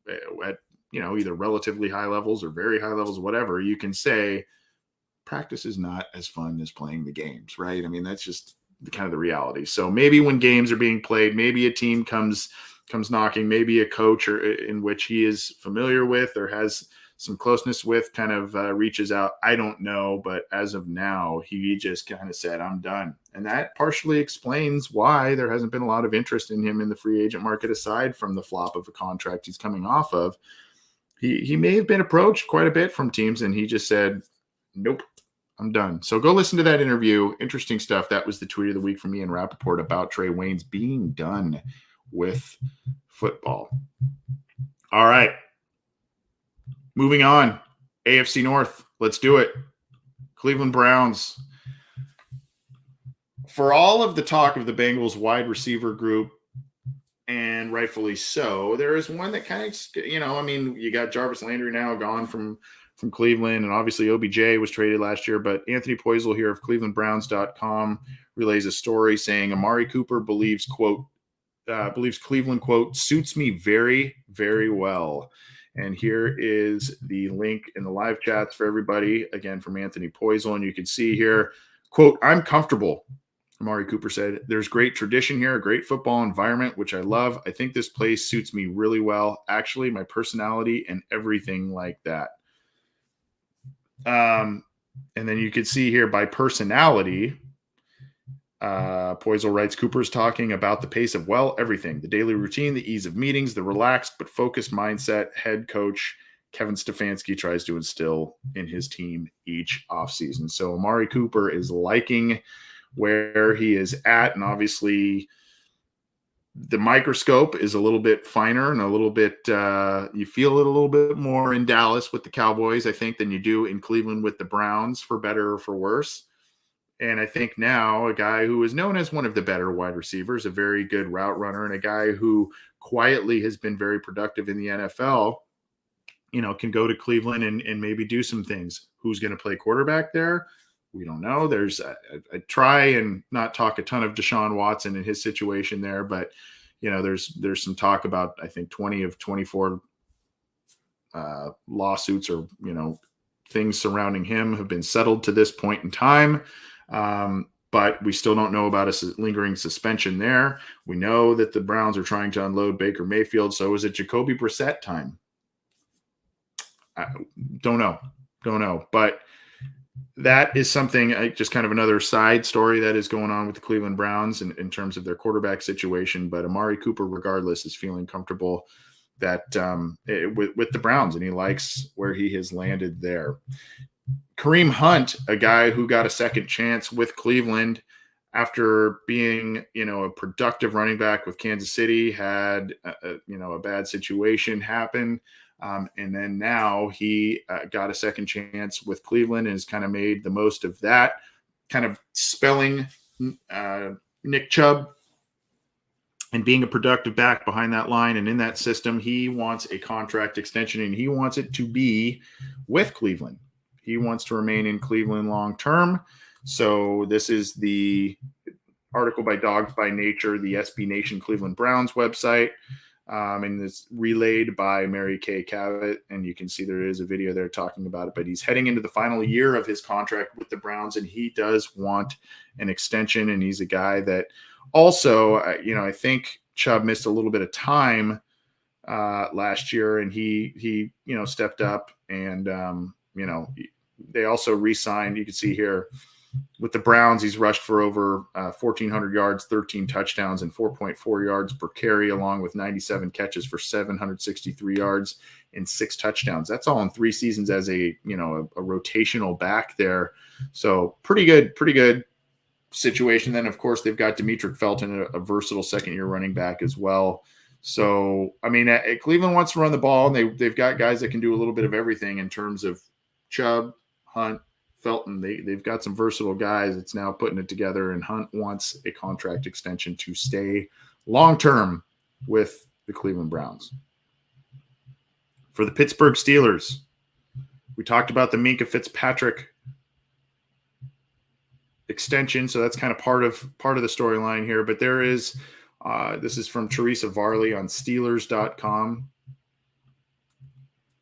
at, either relatively high levels or very high levels, whatever, you can say practice is not as fun as playing the games, right? That's just kind of the reality. So maybe when games are being played, maybe a team comes knocking, maybe a coach in which he is familiar with or has some closeness with kind of reaches out. I don't know, but as of now, he just kind of said, I'm done. And that partially explains why there hasn't been a lot of interest in him in the free agent market, aside from the flop of a contract he's coming off of. He may have been approached quite a bit from teams, and he just said, nope, I'm done. So go listen to that interview. Interesting stuff. That was the tweet of the week from Ian Rappaport about Trey Waynes being done with football. All right. Moving on. AFC North. Let's do it. Cleveland Browns. For all of the talk of the Bengals wide receiver group, and rightfully so, there is one that kind of, you got Jarvis Landry now gone from Cleveland, and obviously OBJ was traded last year, but Anthony Poisel here of ClevelandBrowns.com relays a story saying Amari Cooper believes Cleveland, quote, suits me very, very well. And here is the link in the live chats for everybody, again, from Anthony Poisel. And you can see here, quote, I'm comfortable, Amari Cooper said. There's great tradition here, a great football environment, which I love. I think this place suits me really well. Actually, my personality and everything like that. And then you can see here by personality, Poisel writes, Cooper's talking about the pace of, everything, the daily routine, the ease of meetings, the relaxed but focused mindset head coach Kevin Stefanski tries to instill in his team each offseason. So Amari Cooper is liking where he is at, and obviously the microscope is a little bit finer and a little bit, you feel it a little bit more in Dallas with the Cowboys, I think, than you do in Cleveland with the Browns, for better or for worse. And I think now a guy who is known as one of the better wide receivers, a very good route runner, and a guy who quietly has been very productive in the NFL, can go to Cleveland and maybe do some things. Who's going to play quarterback there? We don't know. There's I try and not talk a ton of Deshaun Watson and his situation there, but there's some talk about, I think, 20 of 24 lawsuits or things surrounding him have been settled to this point in time. But we still don't know about a lingering suspension there. We know that the Browns are trying to unload Baker Mayfield. So is it Jacoby Brissett time? I don't know. But that is something, just kind of another side story that is going on with the Cleveland Browns in terms of their quarterback situation. But Amari Cooper, regardless, is feeling comfortable that with the Browns, and he likes where he has landed there. Kareem Hunt, a guy who got a second chance with Cleveland after being, a productive running back with Kansas City, had a bad situation happen. And then now he got a second chance with Cleveland and has kind of made the most of that, kind of spelling Nick Chubb and being a productive back behind that line and in that system. He wants a contract extension, and he wants it to be with Cleveland. He wants to remain in Cleveland long term. So this is the article by Dogs by Nature, the SB Nation Cleveland Browns website. And it's relayed by Mary Kay Cavett. And you can see there is a video there talking about it. But he's heading into the final year of his contract with the Browns, and he does want an extension. And he's a guy that also, I think Chubb missed a little bit of time last year, and he stepped up, and they also re-signed. You can see here with the Browns, he's rushed for over 1,400 yards, 13 touchdowns, and 4.4 yards per carry, along with 97 catches for 763 yards and 6 touchdowns. That's all in 3 seasons as a rotational back there. So pretty good situation. Then, of course, they've got Demetric Felton, a versatile second-year running back as well. So, Cleveland wants to run the ball, and they've got guys that can do a little bit of everything in terms of Chubb, Hunt, Felton. They've got some versatile guys. It's now putting it together, and Hunt wants a contract extension to stay long-term with the Cleveland Browns. For the Pittsburgh Steelers, we talked about the Minkah Fitzpatrick extension, so that's kind of part of the storyline here. But there is this is from Teresa Varley on Steelers.com.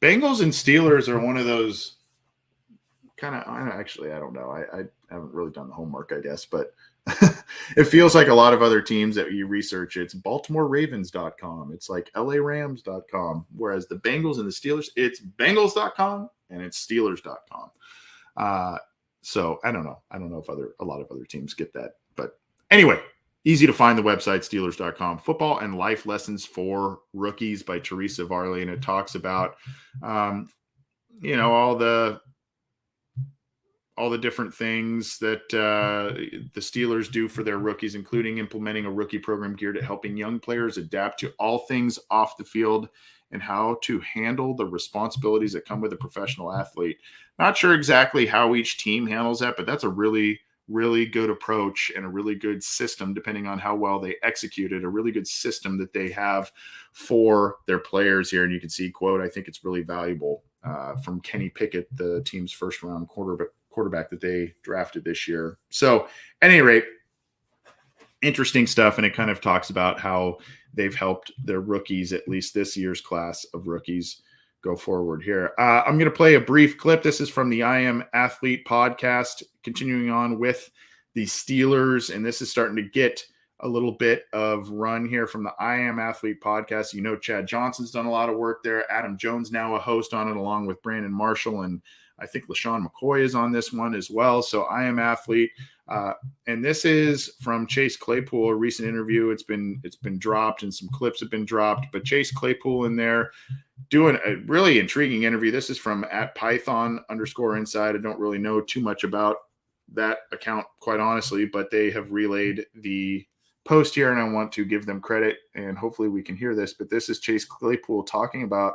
Bengals and Steelers are one of those kind of, I don't know. I haven't really done the homework, I guess, but it feels like a lot of other teams that you research. It's BaltimoreRavens.com. It's like LARams.com. Whereas the Bengals and the Steelers, it's Bengals.com and it's Steelers.com. So I don't know. I don't know if a lot of other teams get that. But anyway, easy to find the website, Steelers.com. Football and Life Lessons for Rookies by Teresa Varley. And it talks about, all the different things that the Steelers do for their rookies, including implementing a rookie program geared at helping young players adapt to all things off the field and how to handle the responsibilities that come with a professional athlete. Not sure exactly how each team handles that, but that's a really, really good approach and a really good system, depending on how well they execute it, a really good system that they have for their players here. And you can see, quote, I think it's really valuable from Kenny Pickett, the team's first-round quarterback that they drafted this year. So at any rate, interesting stuff. And it kind of talks about how they've helped their rookies, at least this year's class of rookies, go forward here. I'm going to play a brief clip. This is from the I Am Athlete podcast, continuing on with the Steelers. And this is starting to get a little bit of run here from the I Am Athlete podcast. Chad Johnson's done a lot of work there. Adam Jones now a host on it, along with Brandon Marshall, and I think LaShawn McCoy is on this one as well. So I Am Athlete. And this is from Chase Claypool, a recent interview. It's been dropped and some clips have been dropped, but Chase Claypool in there doing a really intriguing interview. This is from @Python_inside. I don't really know too much about that account, quite honestly, but they have relayed the post here, and I want to give them credit, and hopefully we can hear this. But this is Chase Claypool talking about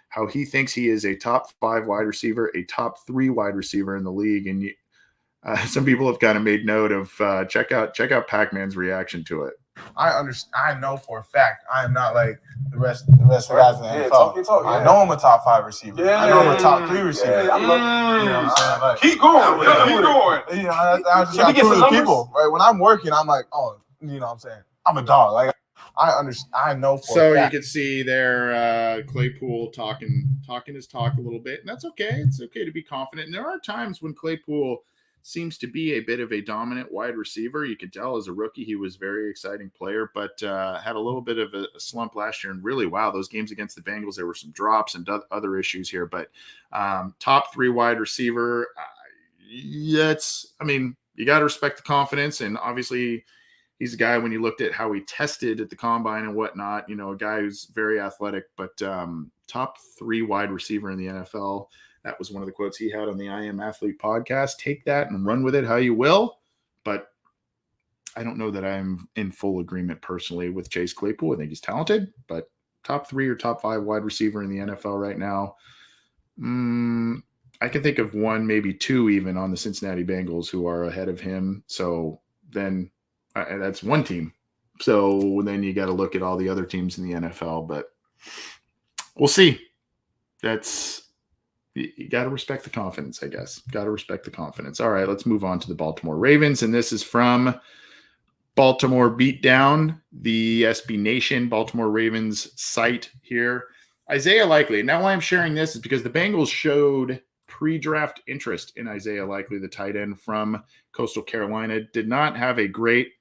how he thinks he is a top 5 wide receiver, a top 3 wide receiver in the league. And some people have kind of made note of check out Pac-Man's reaction to it. I know for a fact I am not like the rest of the guys in the NFL. I know I'm a top 5 receiver. I know I'm a top 3 receiver. You know what I'm saying? Like, keep going. Keep going. I just got to prove to people. Right? When I'm working, I'm like, oh, you know what I'm saying? I'm a dog. Like, I know for so a fact. You can see there Claypool talking his talk a little bit, and that's okay. It's okay to be confident. And there are times when Claypool seems to be a bit of a dominant wide receiver. You could tell as a rookie he was a very exciting player, but had a little bit of a slump last year. And really, wow, those games against the Bengals, there were some drops and other issues here. But top 3 wide receiver, you got to respect the confidence. And obviously, he's a guy, when you looked at how he tested at the combine and whatnot, a guy who's very athletic, but top 3 wide receiver in the NFL. That was one of the quotes he had on the I Am Athlete podcast. Take that and run with it how you will. But I don't know that I'm in full agreement personally with Chase Claypool. I think he's talented, but top 3 or top 5 wide receiver in the NFL right now. I can think of 1, maybe 2 even on the Cincinnati Bengals who are ahead of him. So then that's 1 team. So then you got to look at all the other teams in the NFL, but we'll see. You got to respect the confidence, I guess. Got to respect the confidence. All right, let's move on to the Baltimore Ravens. And this is from Baltimore Beatdown, the SB Nation Baltimore Ravens site here. Isaiah Likely. Now why I'm sharing this is because the Bengals showed pre-draft interest in Isaiah Likely, the tight end from Coastal Carolina. Did not have a great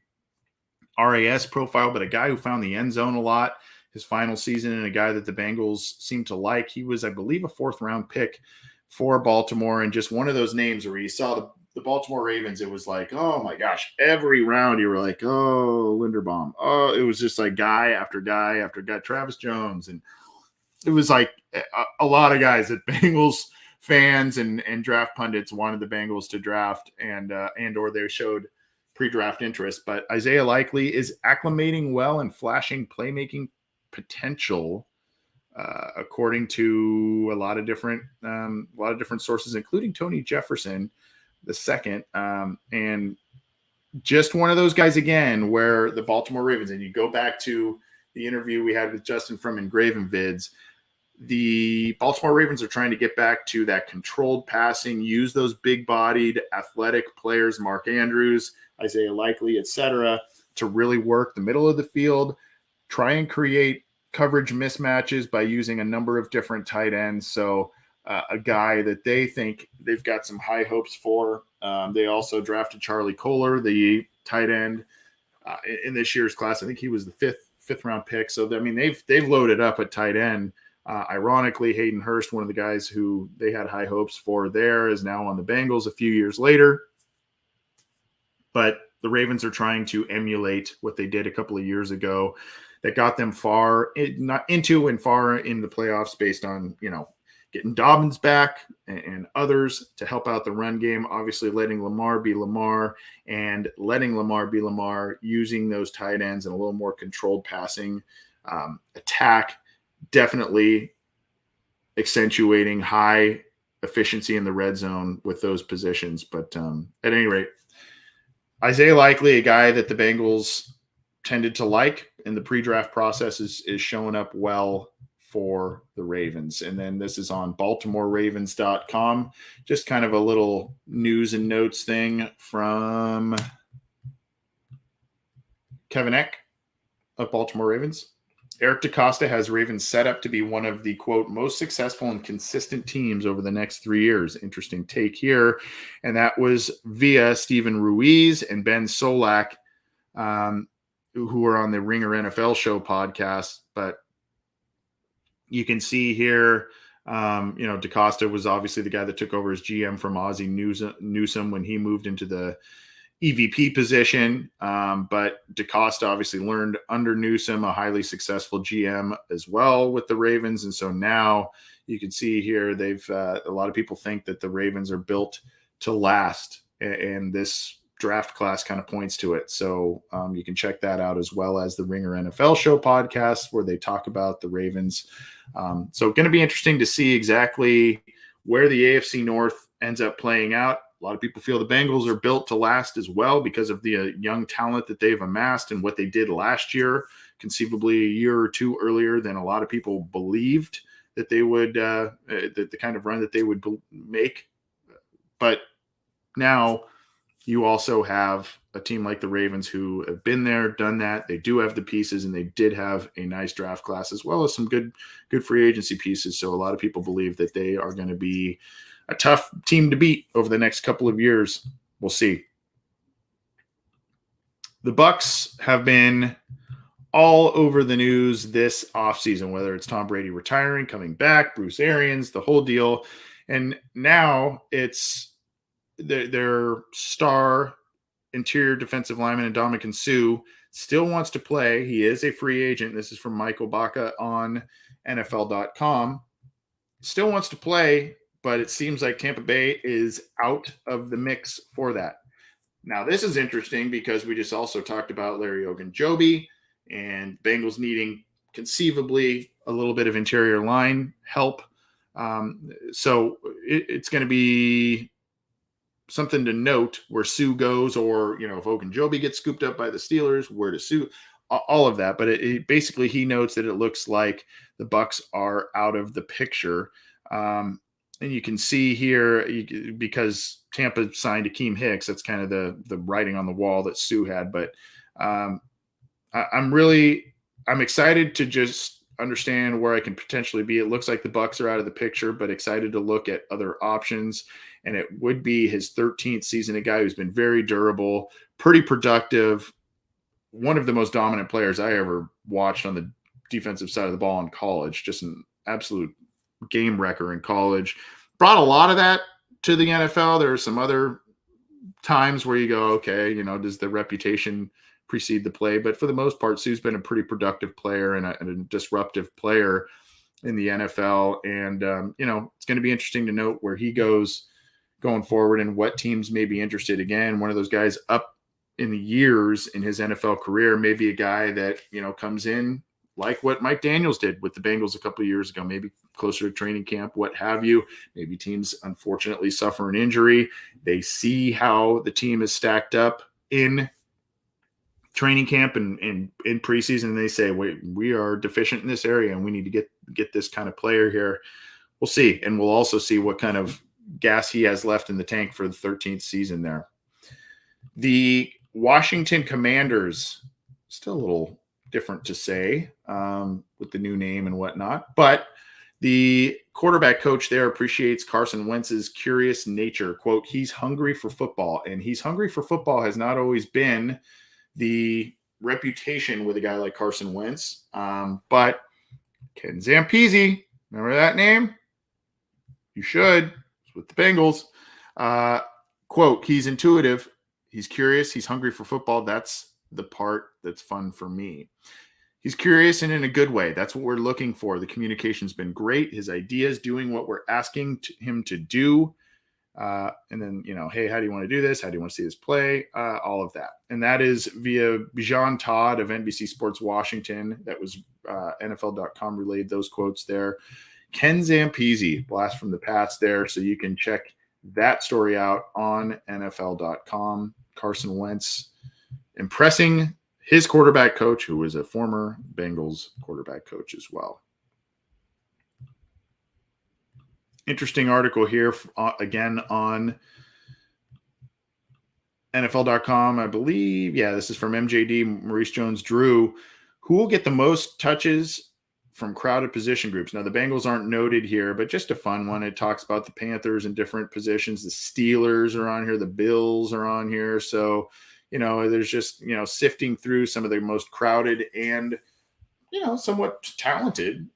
RAS profile, but a guy who found the end zone a lot his final season, and a guy that the Bengals seemed to like. He was, I believe, a 4th-round pick for Baltimore, and just one of those names where you saw the Baltimore Ravens, it was like, oh my gosh, every round you were like, oh, Linderbaum. Oh, it was just like guy after guy after guy, Travis Jones. And it was like a lot of guys that Bengals fans and draft pundits wanted the Bengals to draft and or they showed pre-draft interest. But Isaiah Likely is acclimating well and flashing playmaking potential, according to a lot of different sources, including Tony Jefferson II. And just one of those guys again, where the Baltimore Ravens, and you go back to the interview we had with Justin from Engraven Vids, the Baltimore Ravens are trying to get back to that controlled passing, use those big-bodied athletic players, Mark Andrews, Isaiah Likely, etc., to really work the middle of the field, try and create coverage mismatches by using a number of different tight ends. So a guy that they think they've got some high hopes for. They also drafted Charlie Kohler, the tight end, in this year's class. I think he was the fifth round pick. So I mean, they've loaded up at tight end. Ironically, Hayden Hurst, one of the guys who they had high hopes for there, is now on the Bengals a few years later. But the Ravens are trying to emulate what they did a couple of years ago that got them far in the playoffs based on, getting Dobbins back and others to help out the run game, obviously letting Lamar be Lamar and letting Lamar be Lamar, using those tight ends and a little more controlled passing attack, definitely accentuating high efficiency in the red zone with those positions. But at any rate, Isaiah Likely, a guy that the Bengals tended to like in the pre-draft process, is showing up well for the Ravens. And then this is on BaltimoreRavens.com. Just kind of a little news and notes thing from Kevin Eck of Baltimore Ravens. Eric DeCosta has Ravens set up to be one of the, quote, most successful and consistent teams over the next 3 years. Interesting take here. And that was via Stephen Ruiz and Ben Solak, who are on the Ringer NFL show podcast. But you can see here, DeCosta was obviously the guy that took over as GM from Ozzie Newsome when he moved into the EVP position. But DeCosta obviously learned under Newsome, a highly successful GM as well with the Ravens. And so now you can see here, they've a lot of people think that the Ravens are built to last, and this draft class kind of points to it. So you can check that out, as well as the Ringer NFL show podcast where they talk about the Ravens. So going to be interesting to see exactly where the AFC North ends up playing out. A lot of people feel the Bengals are built to last as well because of the young talent that they've amassed and what they did last year, conceivably a year or two earlier than a lot of people believed that they would, the kind of run that they would make. But now you also have a team like the Ravens who have been there, done that. They do have the pieces, and they did have a nice draft class as well as some good free agency pieces. So a lot of people believe that they are going to be a tough team to beat over the next couple of years. We'll see. The Bucs have been all over the news this offseason, whether it's Tom Brady retiring, coming back, Bruce Arians, the whole deal. And now it's their star interior defensive lineman, Ndamukong Suh, still wants to play. He is a free agent. This is from Michael Baca on NFL.com. Still wants to play, but it seems like Tampa Bay is out of the mix for that. Now, this is interesting because we just also talked about Larry Ogunjobi and Bengals needing conceivably a little bit of interior line help. So it's going to be something to note where Suh goes, or, if Ogunjobi gets scooped up by the Steelers, where to Suh, all of that. But it basically, he notes that it looks like the Bucs are out of the picture. And you can see here, because Tampa signed Akeem Hicks, that's kind of the writing on the wall that Suh had. But I'm excited to just understand where I can potentially be. It looks like the Bucs are out of the picture, but excited to look at other options. And it would be his 13th season, a guy who's been very durable, pretty productive, one of the most dominant players I ever watched on the defensive side of the ball in college, just an absolute game wrecker in college. Brought a lot of that to the NFL. There are some other times where you go, okay, does the reputation precede the play? But for the most part, Suh's been a pretty productive player and a disruptive player in the NFL. And, it's going to be interesting to note where he goes going forward and what teams may be interested. Again, one of those guys up in the years in his NFL career, maybe a guy that, comes in like what Mike Daniels did with the Bengals a couple of years ago, maybe closer to training camp, what have you. Maybe teams unfortunately suffer an injury. They see how the team is stacked up in training camp and in preseason, and they say, we are deficient in this area and we need to get this kind of player here. We'll see. And we'll also see what kind of gas he has left in the tank for the 13th season there. The Washington Commanders, still a little different to say with the new name and whatnot, but the quarterback coach there appreciates Carson Wentz's curious nature. Quote, he's hungry for football, and he's hungry for football has not always been the reputation with a guy like Carson Wentz. But Ken Zampese, remember that name? You should. It's with the Bengals. Quote, he's intuitive. He's curious. He's hungry for football. That's the part that's fun for me. He's curious and in a good way. That's what we're looking for. The communication's been great. His ideas, doing what we're asking him to do. And then, hey, how do you want to do this? How do you want to see this play? All of that. And that is via Bijan Todd of NBC Sports Washington. That was NFL.com relayed those quotes there. Ken Zampese, blast from the past there. So you can check that story out on NFL.com. Carson Wentz impressing his quarterback coach, who was a former Bengals quarterback coach as well. Interesting article here, again, on NFL.com, I believe. Yeah, this is from MJD, Maurice Jones-Drew. Who will get the most touches from crowded position groups? Now, the Bengals aren't noted here, but just a fun one. It talks about the Panthers in different positions. The Steelers are on here. The Bills are on here. So, there's just, sifting through some of the most crowded and, somewhat talented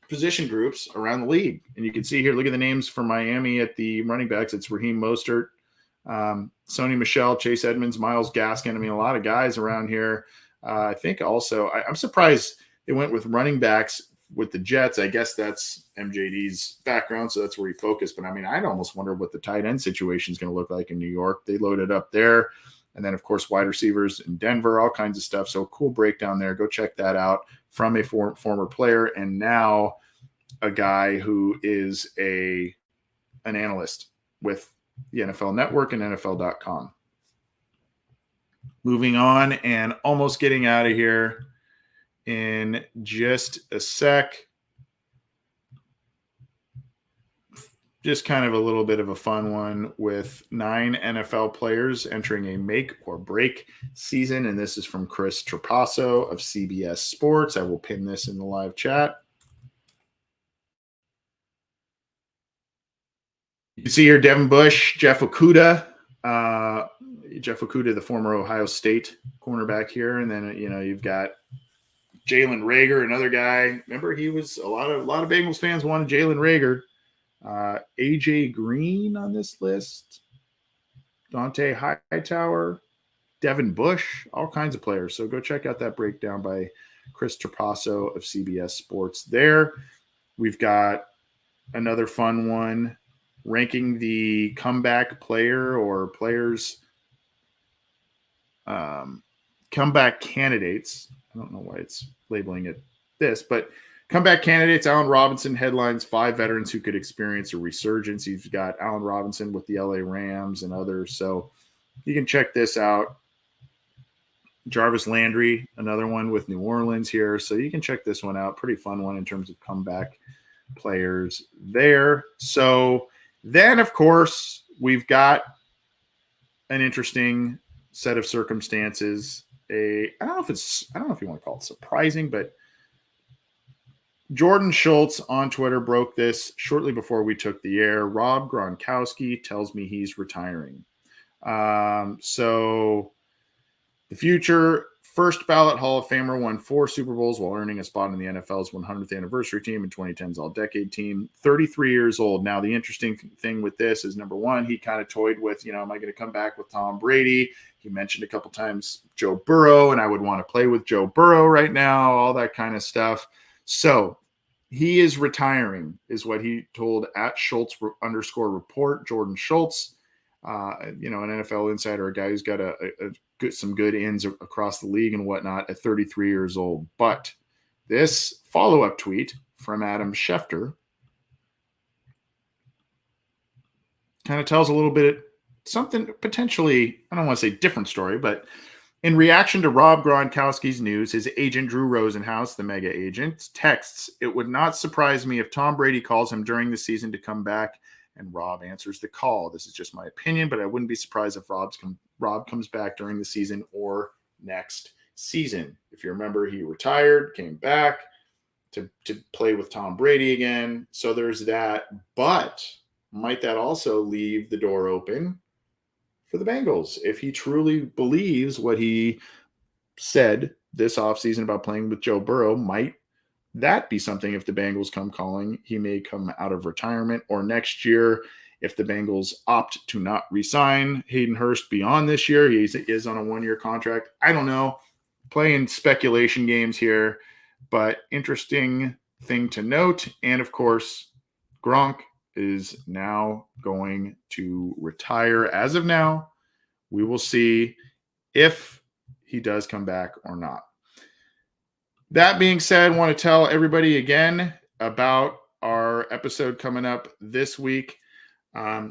position groups around the league. And you can see here, look at the names for Miami at the running backs. It's Raheem Mostert, Sony Michel, Chase Edmonds, Myles Gaskin. I mean, a lot of guys around here. I think also, I'm surprised they went with running backs with the Jets. I guess that's MJD's background, so that's where he focused. But, I mean, I'd almost wonder what the tight end situation is going to look like in New York. They loaded up there. And then, of course, wide receivers in Denver, all kinds of stuff. So cool breakdown there. Go check that out from a former player and now a guy who is an analyst with the NFL Network and NFL.com. Moving on and almost getting out of here in just a sec. Just kind of a little bit of a fun one with 9 NFL players entering a make or break season. And this is from Chris Trapasso of CBS Sports. I will pin this in the live chat. You can see here Devin Bush, Jeff Okudah, the former Ohio State cornerback here. And then, you've got Jalen Reagor, another guy. Remember, he was a lot of Bengals fans wanted Jalen Reagor. AJ Green on this list, Dante Hightower, Devin Bush, all kinds of players. So go check out that breakdown by Chris Trapasso of CBS Sports there. We've got another fun one, ranking the comeback player or players, comeback candidates. I don't know why it's labeling it this, but comeback candidates, Allen Robinson headlines 5 veterans who could experience a resurgence. You've got Allen Robinson with the LA Rams and others. So you can check this out. Jarvis Landry, another one with New Orleans here. So you can check this one out. Pretty fun one in terms of comeback players there. So then, of course, we've got an interesting set of circumstances. I don't know if you want to call it surprising, but Jordan Schultz on Twitter broke this shortly before we took the air. Rob Gronkowski tells me he's retiring. So the future first ballot Hall of Famer won 4 Super Bowls while earning a spot in the NFL's 100th anniversary team and 2010's All-Decade team. 33 years old. Now, the interesting thing with this is, number one, he kind of toyed with, am I going to come back with Tom Brady? He mentioned a couple times Joe Burrow, and I would want to play with Joe Burrow right now, all that kind of stuff. So he is retiring, is what he told at Schultz_report, Jordan Schultz. An NFL insider, a guy who's got some good ins across the league and whatnot at 33 years old. But this follow-up tweet from Adam Schefter kind of tells a little bit something potentially, I don't want to say different story, but in reaction to Rob Gronkowski's news, his agent Drew Rosenhaus, the mega agent, texts, "It would not surprise me if Tom Brady calls him during the season to come back and Rob answers the call. This is just my opinion, but I wouldn't be surprised if Rob comes back during the season or next season." If you remember, he retired, came back to play with Tom Brady again. So there's that. But might that also leave the door open for the Bengals? If he truly believes what he said this offseason about playing with Joe Burrow, might that be something if the Bengals come calling? He may come out of retirement, or next year if the Bengals opt to not re-sign Hayden Hurst beyond this year. He is on a 1-year contract. I don't know. Playing speculation games here, but interesting thing to note. And of course, Gronk is now going to retire. As of now, we will see if he does come back or not. That being said, I want to tell everybody again about our episode coming up this week.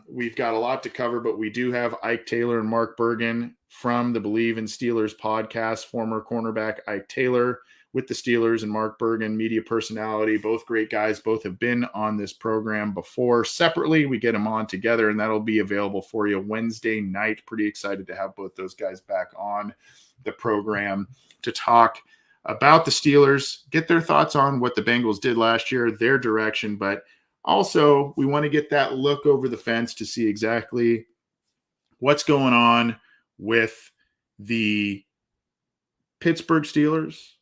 We've got a lot to cover, but we do have Ike Taylor and Mark Bergen from the Believe in Steelers podcast, former cornerback Ike Taylor with the Steelers and Mark Bergen, media personality, both great guys. Both have been on this program before. Separately, we get them on together, and that'll be available for you Wednesday night. Pretty excited to have both those guys back on the program to talk about the Steelers, get their thoughts on what the Bengals did last year, their direction, but also we want to get that look over the fence to see exactly what's going on with the Pittsburgh Steelers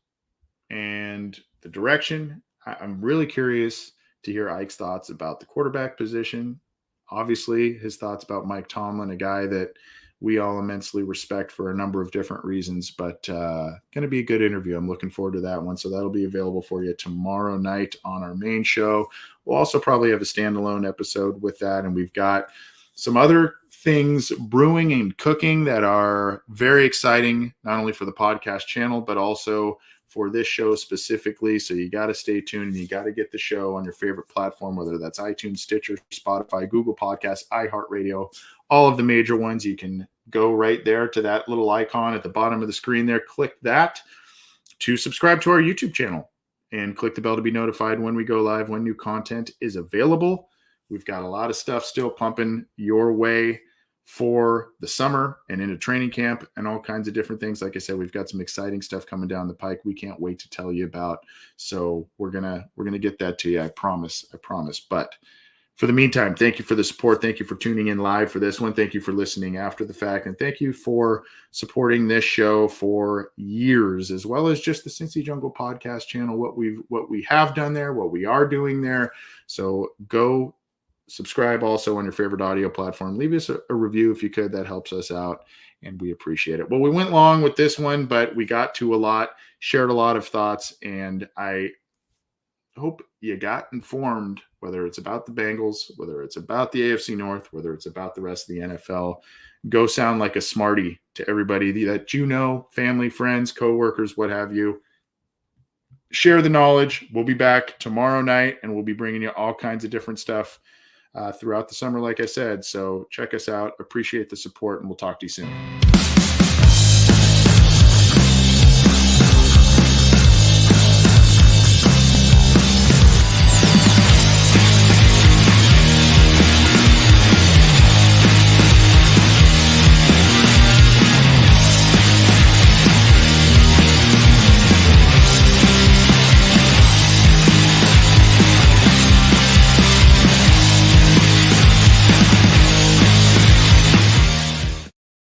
and the direction. I'm really curious to hear Ike's thoughts about the quarterback position. Obviously, his thoughts about Mike Tomlin, a guy that we all immensely respect for a number of different reasons, but going to be a good interview. I'm looking forward to that one. So that'll be available for you tomorrow night on our main show. We'll also probably have a standalone episode with that. And we've got some other things brewing and cooking that are very exciting, not only for the podcast channel, but also for this show specifically. So you got to stay tuned and you got to get the show on your favorite platform, whether that's iTunes, Stitcher, Spotify, Google Podcasts, iHeartRadio, all of the major ones. You can go right there to that little icon at the bottom of the screen there. Click that to subscribe to our YouTube channel and click the bell to be notified when we go live, when new content is available. We've got a lot of stuff still pumping your way for the summer and into training camp and all kinds of different things. Like I said, we've got some exciting stuff coming down the pike we can't wait to tell you about. So we're gonna get that to you. I promise. But for the meantime, thank you for the support. Thank you for tuning in live for this one. Thank you for listening after the fact. And thank you for supporting this show for years, as well as just the Cincy Jungle podcast channel, what we have done there, what we are doing there. So go Subscribe also on your favorite audio platform. Leave us a review if you could. That helps us out, and we appreciate it. Well, we went long with this one, but we got to a lot, shared a lot of thoughts, and I hope you got informed, whether it's about the Bengals, whether it's about the AFC North, whether it's about the rest of the NFL. Go sound like a smarty to everybody that you know, family, friends, coworkers, what have you. Share the knowledge. We'll be back tomorrow night, and we'll be bringing you all kinds of different stuff throughout the summer, like I said. So check us out. Appreciate the support, and we'll talk to you soon.